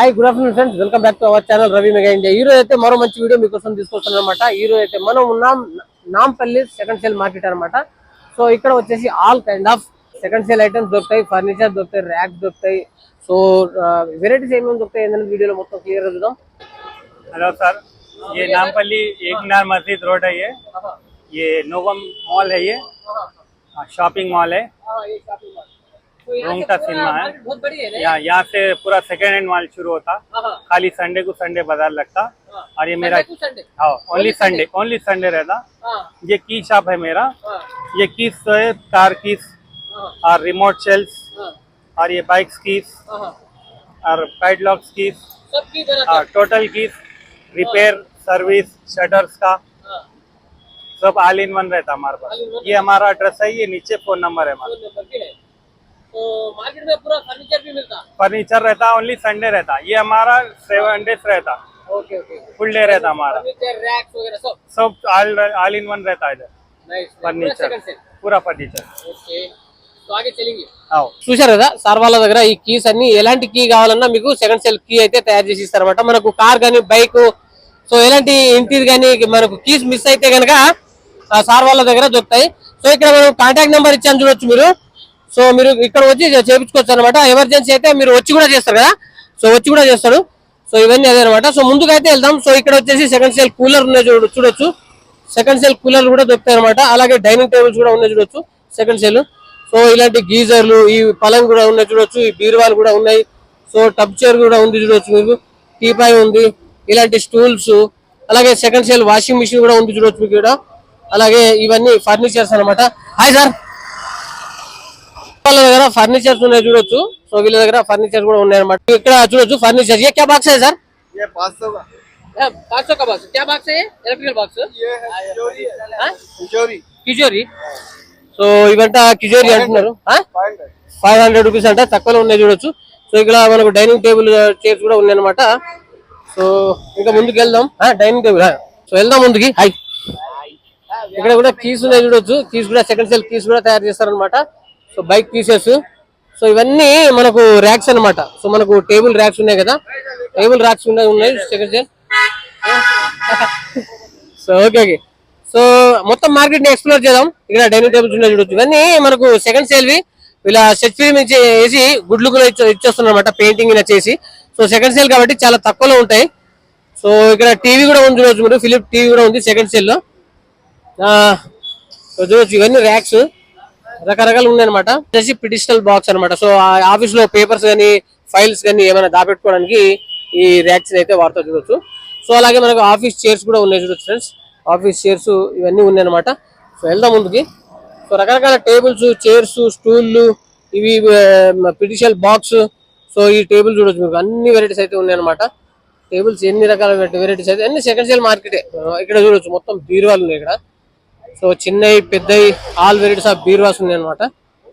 Hi good afternoon friends, welcome back to our channel Ravi mega India. ఈ రోజు అయితే మరో మంచి వీడియో మీకోసం తీసుకొస్తాను అనమాట. ఈ రోజు అయితే మనం ఉన్నాం నాంపల్లి సెకండ్ సేల్ మార్కెట్ అనమాట. సో ఇక్కడ వచ్చేసి all kind of second sale items దొరుకుతాయి, ఫర్నిచర్ దొరుకుతాయి, ర్యాక్స్ దొరుకుతాయి. సో వెరైటీస్ ఏమేమి దొరుకుతాయి ఏంటంటే వీడియోలో మొత్తం క్లియర్ గా చూద్దాం. हेलो सर, ये नामपल्ली एक मीनार मस्जिद रोड है। ये नोवम मॉल है, ये शॉपिंग मॉल है, रूंगटा सिनेमा है। यहाँ से पूरा सेकेंड हैंड माल शुरू होता, खाली संडे को संडे बाजार लगता। और ये मेरा हाँ ओनली संडे रहता। ये की शॉप है मेरा। ये कीस तो है, कार कीस और रिमोट शेल्स और ये बाइक्स कीस और padlocks keys, total keys, repair service shutters का सब ऑल इन वन रहता हमारे पास। ये हमारा एड्रेस है, ये नीचे फोन नंबर है हमारा। तो मार्केट में पूरा फर्नीचर भी मिलता? फर्नीचर रहता, ओनली संडे रहता। ये हमारा 7 days रहता। ओके ओके, फुल डे रहता हमारा। फर्नीचर रैक्स वगैरह सब ऑल इन वन रहता है इधर। फर्नीचर पूरा फर्नीचर। ఓకే, సో ఆగే చెల్లింగి. చూశారు కదా సార్ వాళ్ళ దగ్గర ఈ కీస్ అన్ని ఎలాంటి కీ కావాలన్నా మీకు సెకండ్ సెల్ కీ అయితే తయారు చేసి ఇస్తారన్నమాట. మనకు కార్ కానీ బైక్, సో ఎలాంటి ఇంటిది కానీ మనకు కీస్ మిస్ అయితే కనుక సార్ వాళ్ళ దగ్గర దొరుకుతాయి. సో ఇక్కడ మనం కాంటాక్ట్ నెంబర్ ఇచ్చాను చూడొచ్చు మీరు. సో మీరు ఇక్కడ వచ్చి చేయించుకోవచ్చు అనమాట. ఎమర్జెన్సీ అయితే మీరు వచ్చి కూడా చేస్తారు కదా, సో వచ్చి కూడా చేస్తాడు. సో ఇవన్నీ అదే అనమాట. సో ముందుకు అయితే వెళ్దాం. సో ఇక్కడ వచ్చేసి సెకండ్ సెల్ కూలర్ ఉన్నాయి చూడొచ్చు. సెకండ్ సెల్ కూలర్ కూడా దొరుకుతాయి అనమాట. అలాగే డైనింగ్ టేబుల్స్ కూడా ఉన్నాయి చూడొచ్చు సెకండ్ సెల్. సో ఇలాంటి గీజర్లు, ఈ పలంగ్ కూడా ఉన్నాయి చూడొచ్చు, ఈ బీరువాలు కూడా ఉన్నాయి. సో టబ్ చైర్ కూడా ఉంది చూడొచ్చు మీకు, టీపాయ్ ఉంది, ఇలాంటి స్టూల్స్, అలాగే సెకండ్ సెల్ వాషింగ్ మిషన్ కూడా ఉంది చూడొచ్చు మీకు ఇక్కడ. అలాగే ఇవన్నీ ఫర్నిచర్స్ అనమాట. హాయ్ సార్, వాళ్ళ దగ్గర ఫర్నిచర్స్ ఉన్నాయి చూడొచ్చు. సో వీళ్ళ దగ్గర ఫర్నిచర్ కూడా ఉన్నాయి అనమాట. ఇక్కడ చూడొచ్చు ఫర్నిచర్. ये क्या बॉक्स है सर? ये 500 का। 500 का बॉक्स. क्या बॉक्स है ये? Electrical box. ये है కిజోరీ. సో ఇవంట కిజోరీ అంటున్నారు. 500 రూపీస్ అంట, తక్కువలో ఉన్నాయి చూడొచ్చు. సో ఇక్కడ మనకు డైనింగ్ టేబుల్ చైర్స్ కూడా ఉన్నాయి అనమాట. సో ఇంకా ముందుకు వెళ్దాం. Dining table. సో వెళ్దాం ముందుకి. హాయ్, ఇక్కడ కూడా కీస్ ఉన్నాయి చూడొచ్చు. కీస్ కూడా సెకండ్ సెల్ కీస్ కూడా తయారు చేస్తారనమాట. So bike pieces. సో ఇవన్నీ మనకు ర్యాక్స్ అనమాట. సో మనకు టేబుల్ ర్యాక్స్ ఉన్నాయి కదా, టేబుల్ ర్యాక్స్ ఉన్నాయి second cell. So okay okay, so మొత్తం మార్కెట్ ని ఎక్స్ప్లోర్ చేద్దాం. ఇక్కడ డైనింగ్ టేబుల్స్ ఉన్నాయి చూడొచ్చు. ఇవన్నీ మనకు సెకండ్ సేల్వి. ఇలా సెట్ ఫిల్మ్ వేసి గుడ్లు కూడా ఇచ్చేస్తున్నారు అనమాట, పెయింటింగ్ ఇలా చేసి. సో సెకండ్ సేల్ కాబట్టి చాలా తక్కువలో ఉంటాయి. సో ఇక్కడ టీవీ కూడా ఉంది చూడొచ్చు మీరు, ఫిలిప్ టీవీ కూడా ఉంది సెకండ్ సేల్ లో. చూడొచ్చు ఇవన్నీ ర్యాక్స్ రకరకాలు ఉన్నాయన్నమాట. వచ్చేసి పిడిషనల్ బాక్స్ అనమాట. సో ఆఫీస్ లో పేపర్స్ కానీ ఫైల్స్ కానీ ఏమైనా దాపెట్టుకోవడానికి ఈ ర్యాక్స్ అయితే వాడుతూ చూడొచ్చు. సో అలాగే మనకు ఆఫీస్ చైర్స్ కూడా ఉన్నాయి చూడొచ్చు ఫ్రెండ్స్. ఆఫీస్ చైర్స్ ఇవన్నీ ఉన్నాయి అనమాట. సో వెళ్దాం ముందుకి. సో రకరకాల టేబుల్స్, చైర్స్, స్టూళ్ళు, ఇవి పిడిషనల్ బాక్స్. సో ఈ టేబుల్ చూడొచ్చు మీకు, అన్ని వెరైటీస్ అయితే ఉన్నాయి అనమాట. టేబుల్స్ ఎన్ని రకాల వెరైటీస్ అయితే అన్ని సెకండ్ సేల్ మార్కెటే. ఇక్కడ చూడొచ్చు మొత్తం బీరువాలు ఉన్నాయి ఇక్కడ. సో చిన్నవి పెద్దవి ఆల్ వెరైటీస్ ఆఫ్ బీరువాస్ ఉన్నాయి అనమాట.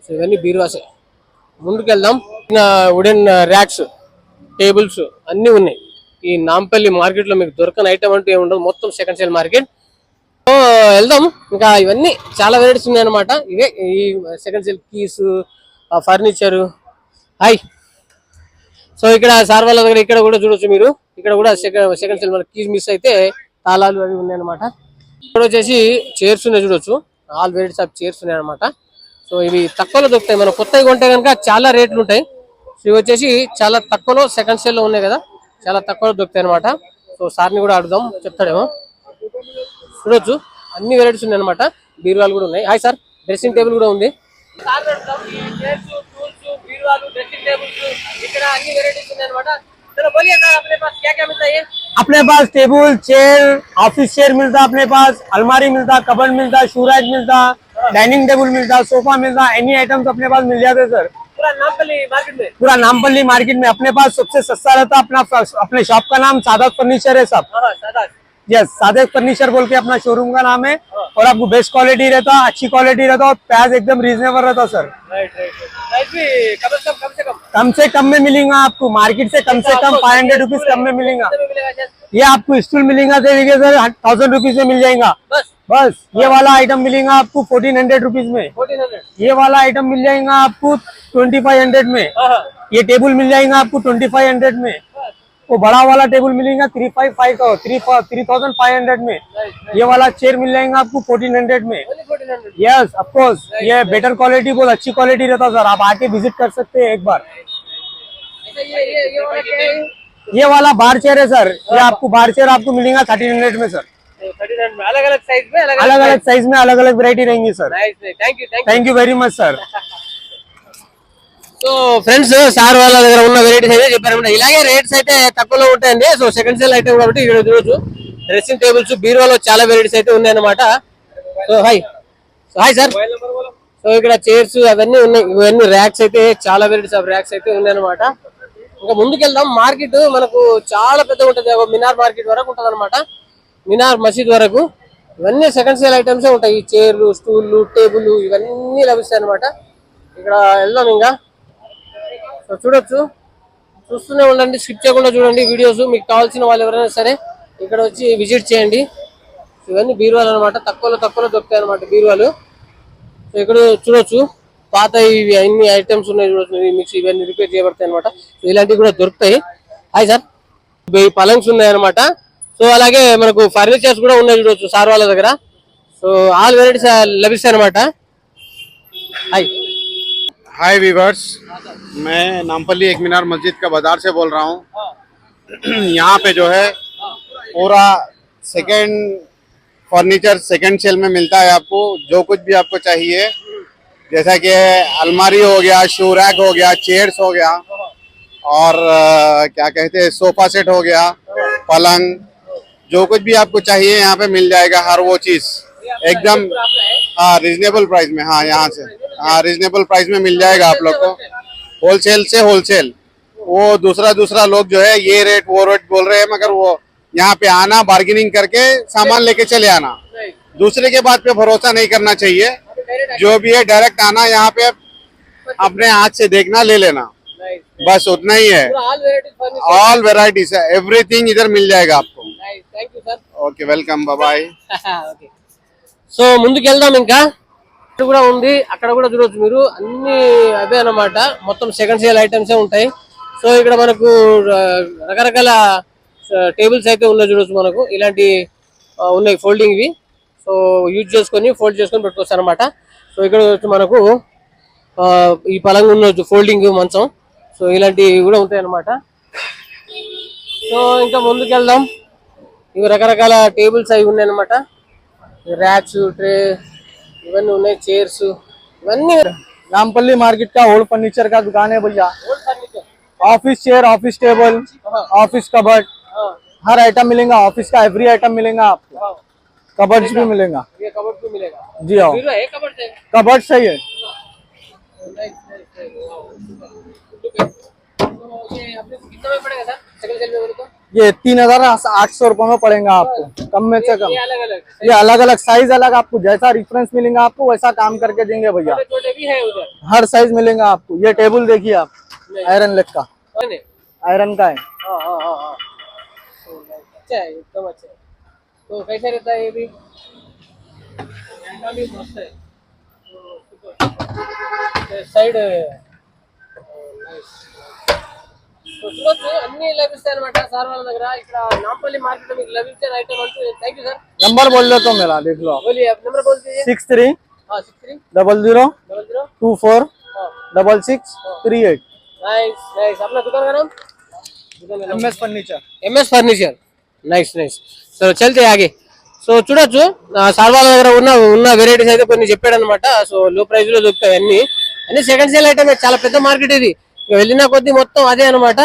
సో ఇవన్నీ బీరువాసే. ముందుకు వెళ్దాం. వుడెన్ ర్యాక్స్, టేబుల్స్ అన్నీ ఉన్నాయి. ఈ నాంపల్లి మార్కెట్ లో మీకు దొరకని ఐటమ్ అంటూ ఏమి ఉండదు, మొత్తం సెకండ్ సేల్ మార్కెట్. సో వెళ్దాం. ఇంకా ఇవన్నీ చాలా వెరైటీస్ ఉన్నాయి అనమాట. ఇవే ఈ second sale keys, furniture. Hi, so ఇక్కడ సార్ వాళ్ళ దగ్గర ఇక్కడ కూడా చూడొచ్చు మీరు. ఇక్కడ కూడా సెకండ్ సేల్ కీస్ మిస్ అయితే తాళాలు అవి ఉన్నాయి అనమాట. ఇక్కడ వచ్చేసి చైర్స్ ఉన్నాయి చూడొచ్చు, ఆల్ వెరైటీస్ ఆఫ్ చైర్స్ ఉన్నాయి అనమాట. సో ఇవి తక్కువలో దొరుకుతాయి. మనం కొత్తగా కొంటే కనుక చాలా రేట్లు ఉంటాయి. సో ఇవి వచ్చేసి చాలా తక్కువలో సెకండ్ సేల్ లో ఉన్నాయి కదా, చాలా తక్కువలో దొరుకుతాయి అనమాట. సో సార్ని కూడా అడుగుదాం, చెప్తాడేమో. చూడొచ్చు అన్ని వెరైటీస్ ఉన్నాయి అనమాట. బీరువాలు కూడా ఉన్నాయి. హాయ్ సార్, డ్రెస్సింగ్ టేబుల్ కూడా ఉంది. अपने पास टेबल चेयर, ऑफिस चेयर मिलता, अपने पास अलमारी मिलता, कबर्ड मिलता, शू रैक मिलता, डाइनिंग टेबल मिलता, सोफा मिलता, एनी आइटम्स अपने पास मिल जाते सर. पूरा नामपल्ली मार्केट में अपने पास सबसे सस्ता रहता. अपने शॉप का नाम सादात फर्नीचर है सब. यस, सादात फर्नीचर बोल के अपना शोरूम का नाम है. और आपको बेस्ट क्वालिटी रहता, अच्छी क्वालिटी रहता और प्राइस एकदम रीजनेबल रहता सर. कम से कम में मिलेगा आपको, मार्केट से कम 500 रुपीज कम में मिलेगा. ये आपको स्टूल मिलेगा देखिए सर 1000 रुपीज में मिल जाएगा. बस ये वाला आइटम मिलेगा आपको 1400 रुपीज में. ये वाला आइटम मिल जाएगा आपको 2500 में. ये टेबल मिल जाएगा आपको 2500 में. वो बड़ा वाला टेबल मिलेगा 3,500 में। ये वाला चेयर मिल जाएगा आपको 1400 में। यस ऑफ कोर्स, ये बेटर क्वालिटी, बहुत अच्छी क्वालिटी रहता सर। आप आके विजिट कर सकते हैं एक बार। ये वाला क्या है? ये वाला बार चेयर है सर, ये आपको बार चेयर आपको मिलेगा 1300 में सर। 39 में अलग अलग साइज में अलग अलग साइज में अलग अलग वेरायटी रहेंगी sir. Thank you very much sir. So friends, sir వాళ్ళ దగ్గర ఉన్న వెరైటీస్ అయితే చెప్పారన్నమాట. ఇలాగే రేట్స్ అయితే తక్కువలో ఉంటాయండి. సో సెకండ్ సేల్ ఐటమ్ కాబట్టి ఇక్కడ చూడొచ్చు డ్రెస్సింగ్ టేబుల్స్, బీరువాలో చాలా వెరైటీస్ అయితే ఉన్నాయన్నమాట. So hi sir. సో ఇక్కడ చైర్స్ అవన్నీ ఉన్నాయి. ఇవన్నీ ర్యాక్స్ అయితే చాలా వెరైటీస్ ఆఫ్ ర్యాక్స్ అయితే ఉన్నాయన్నమాట. ఇంకా ముందుకు వెళ్దాం. మార్కెట్ మనకు చాలా పెద్దగా ఉంటుంది. మినార్ మార్కెట్ వరకు ఉంటుంది అనమాట. మినార్ మసీద్ వరకు ఇవన్నీ సెకండ్ సేల్ ఐటమ్సే ఉంటాయి. చైర్లు, స్టూళ్ళు, టేబుల్ ఇవన్నీ లభిస్తాయి అనమాట. ఇక్కడ వెళ్దాం ఇంకా. సో చూడొచ్చు, చూస్తూనే ఉండండి, స్కిప్ చేయకుండా చూడండి వీడియోస్. మీకు కావాల్సిన వాళ్ళు ఎవరైనా సరే ఇక్కడ వచ్చి విజిట్ చేయండి. ఇవన్నీ బీరువాలు అనమాట. తక్కువలో దొరుకుతాయి అనమాట బీరువాలు. సో ఇక్కడ చూడొచ్చు పాత ఇవి అన్ని ఐటమ్స్ ఉన్నాయి. చూడొచ్చు మిక్స్ ఇవన్నీ రిపేర్ చేయబడతాయి అనమాట. సో ఇలాంటివి కూడా దొరుకుతాయి. Hi sir. ఈ పలంగ్స్ ఉన్నాయి అనమాట. సో అలాగే మనకు ఫర్నిచర్స్ కూడా ఉన్నాయి చూడొచ్చు సార్ వాళ్ళ దగ్గర. సో ఆల్ వెరైటీస్ లభిస్తాయి అనమాట. హాయ్ हाय वीवर्स, मैं नामपल्ली एक मीनार मस्जिद का बाजार से बोल रहा हूँ। यहाँ पे जो है पूरा सेकंड फर्नीचर सेकंड सेल में मिलता है आपको। जो कुछ भी आपको चाहिए, जैसा कि अलमारी हो गया, शू रैक हो गया, चेयर्स हो गया, और क्या कहते हैं सोफा सेट हो गया, पलंग, जो कुछ भी आपको चाहिए यहाँ पे मिल जाएगा। हर वो चीज़ एकदम रिजनेबल प्राइस में। हाँ, यहाँ से रिजनेबल प्राइस में मिल जाएगा आप लोग को। होलसेल से होलसेल। वो दूसरा लोग जो है ये रेट वो रेट बोल रहे हैं, मगर वो यहाँ पे आना, बार्गेनिंग करके सामान लेके चले आना। दूसरे के बात पे भरोसा नहीं करना चाहिए। जो भी है डायरेक्ट आना, यहाँ पे अपने हाथ से देखना, ले लेना, बस उतना ही है। ऑल वेराइटीज है, एवरीथिंग इधर मिल जाएगा आपको। Okay, welcome, bye bye. So ముందుకు వెళ్దాం ఇంకా. ఇక్కడ కూడా ఉంది, అక్కడ కూడా చూడొచ్చు మీరు. అన్ని అవే అన్నమాట. మొత్తం సెకండ్ సేల్ ఐటమ్సే ఉంటాయి. సో ఇక్కడ మనకు రకరకాల టేబుల్స్ అయితే ఉన్నాయి చూడొచ్చు. మనకు ఇలాంటి ఉన్నాయి ఫోల్డింగ్ వి. సో యూజ్ చేసుకొని ఫోల్డ్ చేసుకొని పెట్టుకోవచ్చు అనమాట. సో ఇక్కడ వచ్చి మనకు ఈ పలంగా ఉన్న ఫోల్డింగ్ మంచం. సో ఇలాంటివి కూడా ఉంటాయి అనమాట. సో ఇంకా ముందుకు వెళ్దాం. ఇవి రకరకాల టేబుల్స్ అవి ఉన్నాయి అనమాట. ర్యాక్స్, ట్రే ఇవన్నీ ఉన్నాయి. చైర్స్ ఇవన్నీ. नामपल्ली मार्केट का ओल्ड फर्नीचर का दुकान है भैया। Office chair, office table, office cupboard, हर आइटम मिलेगा। ऑफिस का एवरी आइटम मिलेगा आपको। कबर्ड्स भी मिलेगा। ये कबर्ड भी मिलेगा जी हाँ, बीरो है कबर्ड है। कबर्ड सही है। ये अपने को कितना में पड़ेगा सर सेकंड सेल में बोले तो? ये 3,800 रुपए में पड़ेगा आपको, कम में से कम। ये अलग अलग ये अलग अलग साइज अलग, आपको जैसा रेफरेंस मिलेगा आपको वैसा काम करके देंगे भैया। छोटे भी है उधर। हर साइज मिलेगा आपको। ये टेबल देखिए आप, आयरन लेग का, नहीं आयरन का है। हाँ हाँ हाँ हाँ, अच्छा है, एकदम अच्छा है। तो कैसे रहता है ये भी? भी मस्त है। సైడ్ చూడొచ్చు అన్ని లభిస్తాయి అనమాట సార్ వాళ్ళ దగ్గర. ఇక్కడ నాంపల్లి మార్కెట్ మీకు లభించే ఐటమ్ అంటూ. Thank you sir. नंबर बोल दो तो मेरा देख लो। बोलिए आप नंबर बोल दीजिए. 63 हाँ 63 00 00 24 हाँ 66 38। Nice nice. अपना दुकान का नाम? MS furniture. MS furniture. Nice nice. So చల్తే ఆగే. సో చూడొచ్చు సార్ వాళ్ళ దగ్గర ఉన్న వెరైటీస్ అయితే కొన్ని చెప్పాడు అనమాట. సో లో ప్రైస్ లో దొరుకుతాయి అన్ని సెకండ్ సేల్ ఐటమ్. చాలా పెద్ద మార్కెట్ ఇది. వెళ్ళిన కొద్ది మొత్తం అదే అనమాట.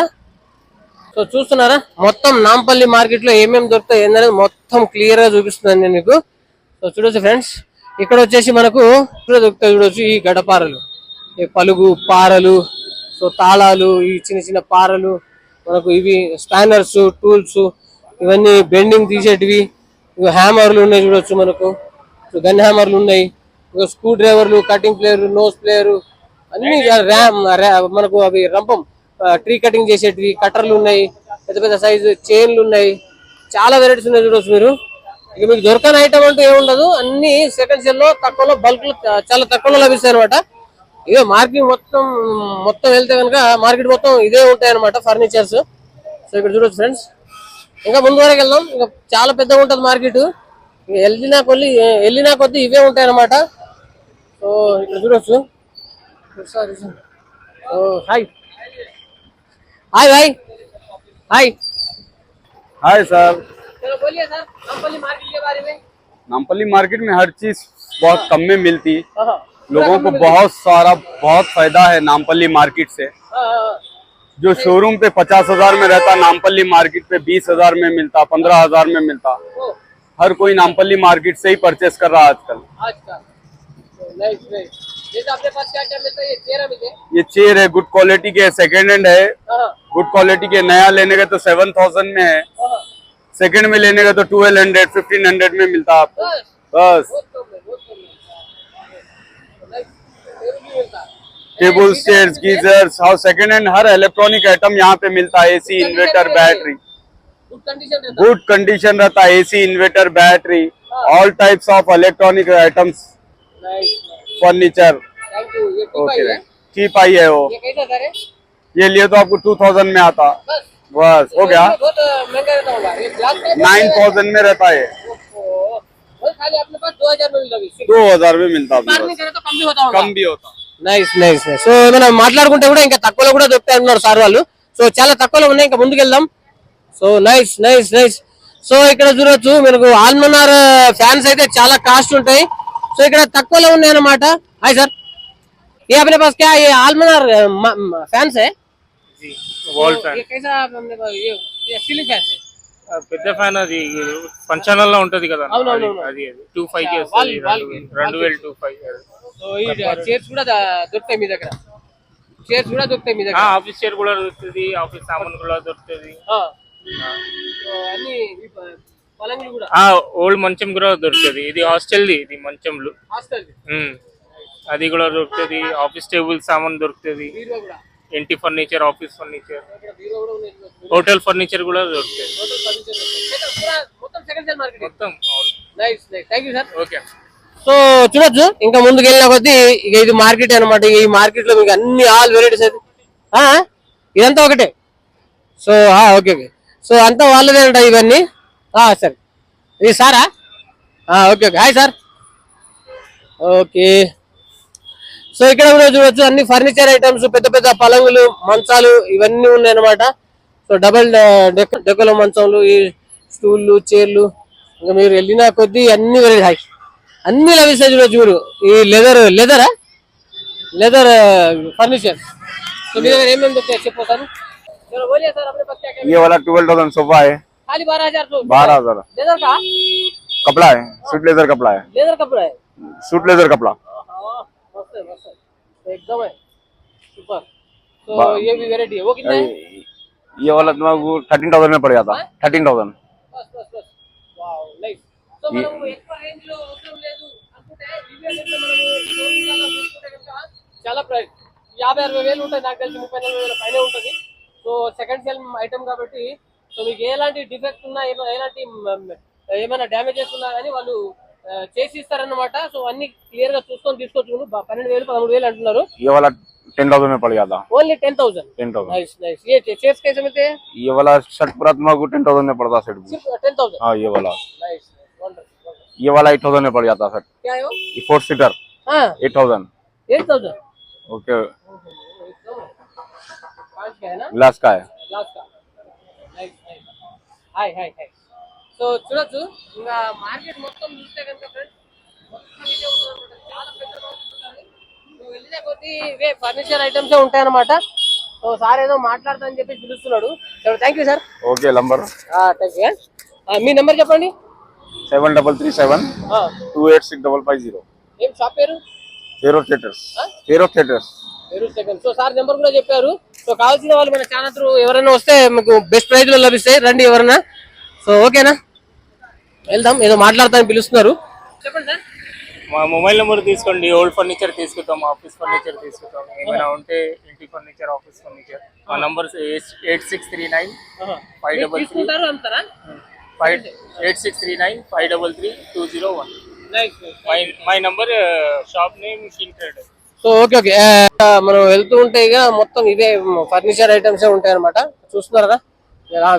సో చూస్తున్నారా, మొత్తం నాంపల్లి మార్కెట్ లో ఏమేమి దొరుకుతాయి ఏంటనేది మొత్తం క్లియర్ గా చూపిస్తున్నాను నేను మీకు. సో చూడొచ్చు ఫ్రెండ్స్, ఇక్కడ వచ్చేసి మనకు దొరుకుతాయి చూడొచ్చు ఈ గడపారలు, ఈ పలుగు పారలు, సో తాళాలు, ఈ చిన్న చిన్న పారలు, మనకు ఇవి స్పానర్స్, టూల్స్, ఇవన్నీ బెండింగ్ తీసేటివి. ఇవి హ్యామర్లు ఉన్నాయి చూడొచ్చు మనకు. సో గన్ హ్యామర్లు ఉన్నాయి, స్క్రూ డ్రైవర్లు, కటింగ్ ప్లేయర్, నోస్ ప్లేయర్, అన్ని మనకు అవి రంపం ట్రీ కటింగ్ చేసేటివి, కట్టర్లు ఉన్నాయి, పెద్ద పెద్ద సైజు చైన్లు ఉన్నాయి. చాలా వెరైటీస్ ఉన్నాయి చూడొచ్చు మీరు. ఇక మీకు దొరకని ఐటమ్ అంటూ ఏముండదు. అన్ని సెకండ్ సేల్ లో తక్కువలో బల్క్ చాలా తక్కువలో లభిస్తాయి అనమాట. ఇదే మార్కెట్ మొత్తం వెళ్తే కనుక మార్కెట్ మొత్తం ఇదే ఉంటాయి అనమాట ఫర్నిచర్స్. సో ఇక్కడ చూడొచ్చు ఫ్రెండ్స్, ఇంకా ముందు వరకు వెళ్దాం. ఇంకా చాలా పెద్దగా ఉంటుంది మార్కెట్. వెళ్ళినా కొద్ది ఇవే ఉంటాయి అన్నమాట. సో ఇక్కడ చూడొచ్చు. హాయ్ హాయ్ भाई हाय हाय सर। चलो बोलिए सर, नामपल्ली मार्केट के बारे में। नामपल्ली मार्केट में हर चीज बहुत कम में मिलती, हाँ, लोगों को बहुत फायदा है नामपल्ली मार्केट से। जो शोरूम पे 50,000 में रहता, नामपल्ली मार्केट पे 20,000 में मिलता, 15,000 में मिलता। हर कोई नामपल्ली मार्केट से ही परचेस कर रहा है आजकल। Nice nice. जैसे आपके पास क्या क्या मिलता है? ये चेयर मिलते हैं? ये चेयर है, गुड क्वालिटी के, सेकंड हैंड है, गुड क्वालिटी के। नया लेने का तो 7,000 में है, सेकंड में लेने का तो 1200 1500 में मिलता आपको। बस table, chairs, geysers, how second hand her electronic item यहाँ पे मिलता है। AC, inverter, battery good condition रहता है। AC, inverter, battery, all types of electronic items, furniture. Thank you. ये टिप आई है, चीप आई है वो। ये कैसा सर है? ये लिए तो आपको 2000 में आता, बस हो गया। बहुत महंगा रहता होगा ये ग्लास का। 9000 में रहता है, खाली अपने पास 2000 में मिलता है। 2000 में मिलता है, नहीं करे तो कम भी होता होगा। कम भी होता। Nice nice nice. సో ఏమైనా మాట్లాడుకుంటే కూడా ఇంకా తక్కువలో కూడా దొరుకుతాయి అన్నారు సార్ వాళ్ళు. సో చాలా తక్కువలో ఉన్నాయి, ఇంకా ముందుకు వెళ్దాం. So nice nice nice. So ఇక్కడ చూడొచ్చు మనకు ఆల్మనార్ ఫ్యాన్స్ అయితే చాలా కాస్ట్ ఉంటాయి. సో ఇక్కడ తక్కువలో ఉన్నాయి అన్నమాట. హాయ్ సార్, ये अपने पास क्या ये आलमनार फैंस है? Wall fan. ये कैसा ये सीलिंग फैंस है? పెద్ద ఫ్యాన్ అది పంచానల్ లో ఉంటది కదా, అవునవును. అది 25 కి వస్తది, 2025. సో ఈ చైర్స్ కూడా దొరుకుతాయి మీ దగ్గర? చైర్స్ కూడా దొరుకుతాయి మీ దగ్గర? ఆఫీస్ చైర్ కూడా దొరుకుతుంది, ఆఫీస్ సామాన్ కూడా దొరుకుతుంది. అన్ని పలంగులు కూడా, ఓల్డ్ మంచం కూడా దొరుకుతుంది. ఇది హాస్టల్ది, ఇది మంచంలు హాస్టల్ అది కూడా దొరుకుతుంది. ఆఫీస్ టేబుల్ సామాన్ దొరుకుతుంది, బీరువా కూడా, ఇంటి ఫర్నిచర్, ఆఫీస్ ఫర్నిచర్, బీరువా కూడా ఉన్నాయి. హోటల్ ఫర్నిచర్ కూడా దొరుకుతుంది. టోటల్ ఫర్నిచర్ మొత్తం సెకండ్ హ్యాండ్ మార్కెట్ మొత్తం. Nice nice. Thank you sir. Okay. So చూడొచ్చు, ఇంకా ముందుకు వెళ్ళిన కొద్దీ ఇక ఇది మార్కెట్ అనమాట. ఈ మార్కెట్ లో మీకు అన్ని ఆల్ వెరైటీస్ అయితే ఇదంతా ఒకటే. So okay okay. సో అంతా వాళ్ళదే అంట ఇవన్నీ. సరే, ఇది సారా? Okay okay. Hi sir. Okay. So ఇక్కడ కూడా చూడొచ్చు అన్ని ఫర్నిచర్ ఐటమ్స్, పెద్ద పెద్ద పలంగులు, మంచాలు ఇవన్నీ ఉన్నాయి అనమాట. సో డబల్ డెక్కల మంచంలు, ఈ స్టూళ్ళు, చైర్లు, ఇంకా మీరు వెళ్ళిన కొద్దీ అన్ని హాయ్ అన్ని లభిస్తాయి. చూడొచ్చు మీరు ఈ లెదర్ ఫర్నిచర్. సో మీ దగ్గర ఏమేమి దొరుకుతాయి చెప్పొస్తాను. चलो बोलिए सर, अपने पास क्या क्या? ये वाला 12,000 सोफा है, खाली 12,000। 12,000 लेदर का कपड़ा है, सूट लेदर कपड़ा है, लेदर कपड़ा है। सूट लेदर कपड़ा। मस्त है मस्त है, एकदम है सुपर। तो ये भी वेराइटी है, वो कितना है? ये वाला तुम्हारा 13,000 में पड़ जाता, 13,000। बस बस बस, वाओ नाइस। तो మనము ఎక్కువ రేంజ్ లో అవసరం లేదు అనుకుంటే రివ్యూ చేస్తే మనము షోరూమ్లలో చూసుకుంటే కనుక చాలా ప్రైస్ 50-60 వేలు ఉంటాయి, నాకు తెలిసి 30-40 వేల పైన ఉంటుంది. సో సెకండ్ సెల్ ఐటమ్ కాబట్టి సో మీకు ఎలాంటి డిఫెక్ట్ ఉన్నా ఏమైనా డ్యామేజెస్ ఉన్నా కానీ వాళ్ళు చేసి ఇస్తారన్నమాట. సో అన్ని క్లియర్ గా చూసుకొని తీసుకోవచ్చు. 12,000-13,000 అంటున్నారు. ये वाला 10,000 में पड़ जाता, ఓన్లీ 10,000। 10,000। Nice nice. ये चेयर्स कैसे मिलते हैं? ये वाला शर्ट पूरा तुम्हारा 10,000 में पड़ता सेट। सिर्फ 10,000? हाँ ये वाला। Nice wonderful. ये वाला 8,000 में पड़ जाता सेट। क्या है वो? ये 4 सीटर हाँ 8,000। 8,000 ओके, पांच का है ना? ग्लास का है। ग्लास का। Nice nice. Hi hi hi. So చూడొచ్చు, ఇంకా మార్కెట్ మొత్తం చూస్తే కనుక ఫ్రెండ్స్ మొత్తం ఇదే ఉంటుంది, చాలా పెద్ద ఉంటుంది. నువ్వు వెళ్ళిన కొద్దీ ఇవే ఫర్నిచర్ ఐటమ్స్ ఉంటాయి అన్నమాట. సో సార్ ఏదో మాట్లాడతా అని చెప్పి పిలుస్తున్నాడు. Thank you sir. Okay, number thank you. Me number చెప్పండి. 7337286550। ఏం షాప్ పేరు? Hero theatres, hero theatres. So sir number కూడా చెప్పారు. సో కావాల్సిన వాళ్ళు మన ఛానల్ త్రూ ఎవరైనా వస్తే మీకు బెస్ట్ ప్రైజ్ లో లభిస్తాయి, రండి ఎవరైనా. సో ఓకేనా, వెళ్దాం. ఏదో మాట్లాడతానని పిలుస్తున్నారు, చెప్పండి సార్. మా మొబైల్ నెంబర్ తీసుకోండి. ఓల్డ్ ఫర్నిచర్ తీసుకుంటాం, ఆఫీస్ ఫర్నిచర్ తీసుకుంటాం, ఏమైనా ఉంటే ఇంటి ఫర్నిచర్, ఆఫీస్ ఫర్నిచర్. మా number 8639-533-201. My number, shop name mission trade. So okay okay. మనం వెళ్తూ ఉంటే ఇక మొత్తం ఇవే ఫర్నిచర్ ఐటమ్స్ ఉంటాయి అనమాట. చూస్తున్నారా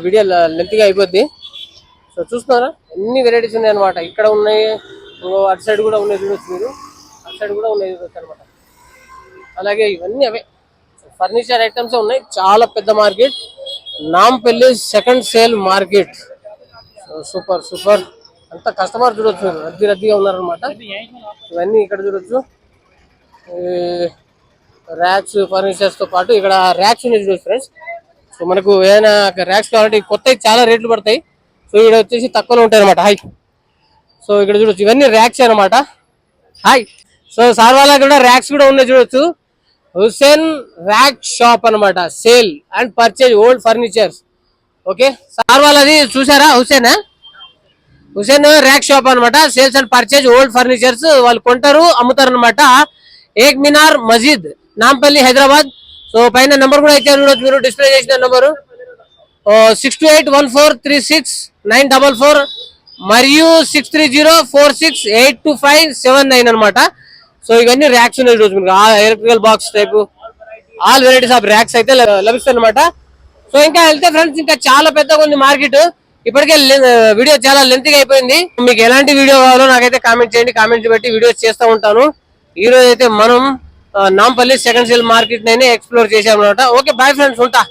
వీడియో లెంత్గా అయిపోద్ది. సో చూస్తున్నారా ఎన్ని వెరైటీస్ ఉన్నాయి అనమాట. ఇక్కడ ఉన్నాయి, అటు సైడ్ కూడా ఉన్నాయి చూడొచ్చు మీరు, అటు సైడ్ కూడా ఉన్నాయి చూడొచ్చు అనమాట. అలాగే ఇవన్నీ అవే ఫర్నిచర్ ఐటమ్స్ ఉన్నాయి. చాలా పెద్ద market, Nampally second sale market. Super super. అంత కస్టమర్ చూడొచ్చు, రద్దీగా ఉన్నారనమాట. ఇవన్నీ ఇక్కడ చూడొచ్చు. ర్యాక్స్ ఫర్నిచర్స్ తో పాటు ఇక్కడ ర్యాక్స్ ఉన్నాయి చూడొచ్చు ఫ్రెండ్స్. సో మనకు ఏదైనా ర్యాక్స్ కావాలంటే కొత్తవి చాలా రేట్లు పడతాయి. సో ఇక్కడ వచ్చేసి తక్కువలో ఉంటాయి అనమాట. హాయ్. సో ఇక్కడ చూడొచ్చు ఇవన్నీ ర్యాక్స్ అనమాట. హాయ్. సో సార్ వాళ్ళ కూడా ర్యాక్స్ కూడా ఉన్నాయి చూడొచ్చు. హుసేన్ ర్యాక్ షాప్ అనమాట. Sale and purchase old furnitures. Okay sir వాళ్ళది చూసారా, హుసేన్ ర్యాక్ షాప్ అనమాట. Sales and purchase old furnitures వాళ్ళు కొంటారు, అమ్ముతారు అనమాట. ఏక్ మినార్ మస్జిద్, నాంపల్లి, హైదరాబాద్. సో పైన నెంబర్ కూడా ఇచ్చారు చూడొచ్చు మీరు, డిస్ప్లే చేసిన నెంబరు 6281436944 మరియు 6304682579 అనమాట. సో ఇవన్నీ ర్యాక్స్ ఉన్నాయి చూడొచ్చు మీకు. Electrical box type all varieties of racks అయితే లభిస్తాయి అనమాట. సో ఇంకా వెళ్తే ఫ్రెండ్స్ ఇంకా చాలా పెద్దగా ఉంది మార్కెట్. ఇప్పటికే వీడియో చాలా లెంత్గా అయిపోయింది. మీకు ఎలాంటి వీడియో కావాలో నాకైతే కామెంట్ చేయండి. కామెంట్స్ బట్టి వీడియోస్ చేస్తూ ఉంటాను. ఈ రోజు అయితే మనం నాంపల్లి సెకండ్ సేల్ మార్కెట్ నైనే ఎక్స్ప్లోర్ చేసాం అనమాట. ఓకే బాయ్ ఫ్రెండ్స్, ఉంటా.